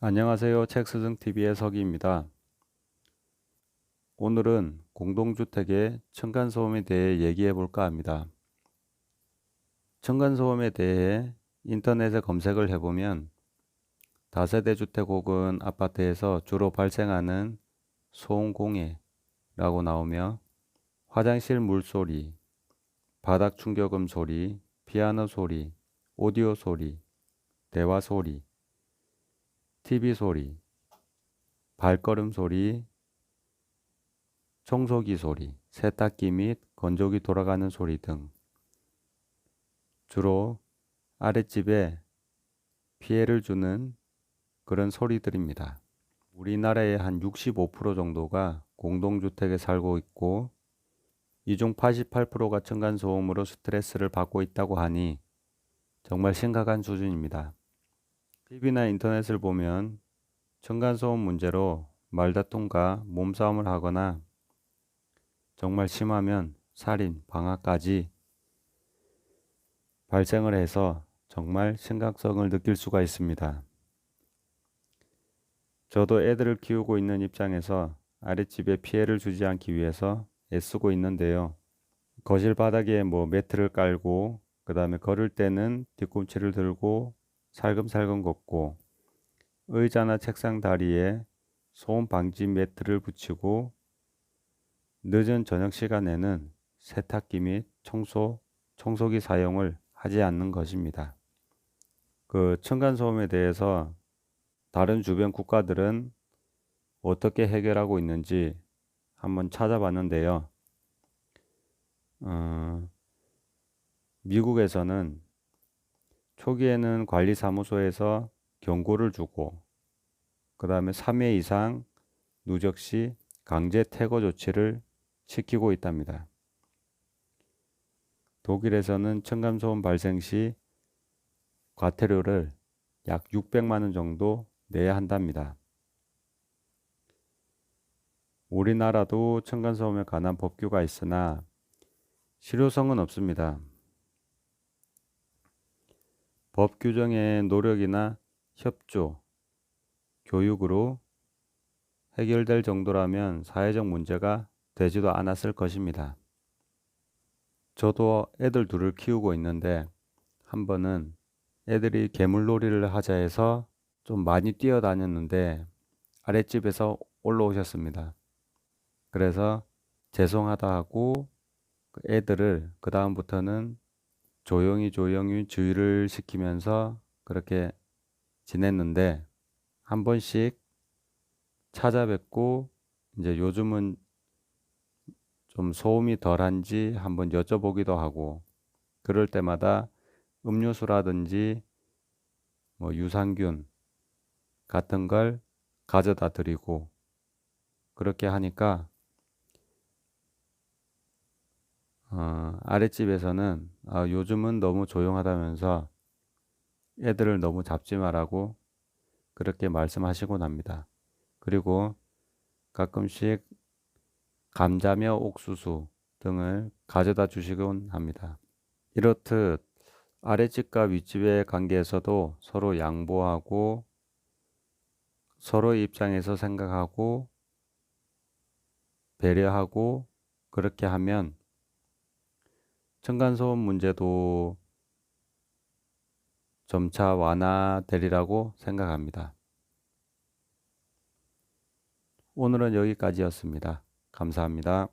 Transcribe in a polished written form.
안녕하세요. 책스등TV의 서기입니다. 오늘은 공동주택의 층간소음에 대해 얘기해 볼까 합니다. 층간소음에 대해 인터넷에 검색을 해보면 다세대 주택 혹은 아파트에서 주로 발생하는 소음공해라고 나오며 화장실 물소리, 바닥 충격음 소리, 피아노 소리, 오디오 소리, 대화 소리, TV 소리, 발걸음 소리, 청소기 소리, 세탁기 및 건조기 돌아가는 소리 등 주로 아랫집에 피해를 주는 그런 소리들입니다. 우리나라의 한 65% 정도가 공동주택에 살고 있고 이 중 88%가 층간소음으로 스트레스를 받고 있다고 하니 정말 심각한 수준입니다. TV나 인터넷을 보면 층간소음 문제로 말다툼과 몸싸움을 하거나 정말 심하면 살인, 방화까지 발생을 해서 정말 심각성을 느낄 수가 있습니다. 저도 애들을 키우고 있는 입장에서 아랫집에 피해를 주지 않기 위해서 애쓰고 있는데요. 거실 바닥에 매트를 깔고 그 다음에 걸을 때는 뒤꿈치를 들고 살금살금 걷고 의자나 책상 다리에 소음 방지 매트를 붙이고 늦은 저녁 시간에는 세탁기 및 청소기 사용을 하지 않는 것입니다. 그 층간소음에 대해서 다른 주변 국가들은 어떻게 해결하고 있는지 한번 찾아봤는데요. 미국에서는 초기에는 관리사무소에서 경고를 주고 그 다음에 3회 이상 누적 시 강제 퇴거 조치를 시키고 있답니다. 독일에서는 층간소음 발생 시 과태료를 약 600만 원 정도 내야 한답니다. 우리나라도 층간소음에 관한 법규가 있으나 실효성은 없습니다. 법 규정의 노력이나 협조, 교육으로 해결될 정도라면 사회적 문제가 되지도 않았을 것입니다. 저도 애들 둘을 키우고 있는데 한 번은 애들이 괴물놀이를 하자 해서 좀 많이 뛰어다녔는데 아랫집에서 올라오셨습니다. 그래서 죄송하다 하고 그 애들을 그 다음부터는 조용히 주의를 시키면서 그렇게 지냈는데 한 번씩 찾아뵙고 이제 요즘은 좀 소음이 덜한지 한번 여쭤보기도 하고 그럴 때마다 음료수라든지 유산균 같은 걸 가져다 드리고 그렇게 하니까 아랫집에서는 요즘은 너무 조용하다면서 애들을 너무 잡지 말라고 그렇게 말씀하시곤 합니다. 그리고 가끔씩 감자며 옥수수 등을 가져다 주시곤 합니다. 이렇듯 아랫집과 윗집의 관계에서도 서로 양보하고 서로의 입장에서 생각하고 배려하고 그렇게 하면 층간소음 문제도 점차 완화되리라고 생각합니다. 오늘은 여기까지였습니다. 감사합니다.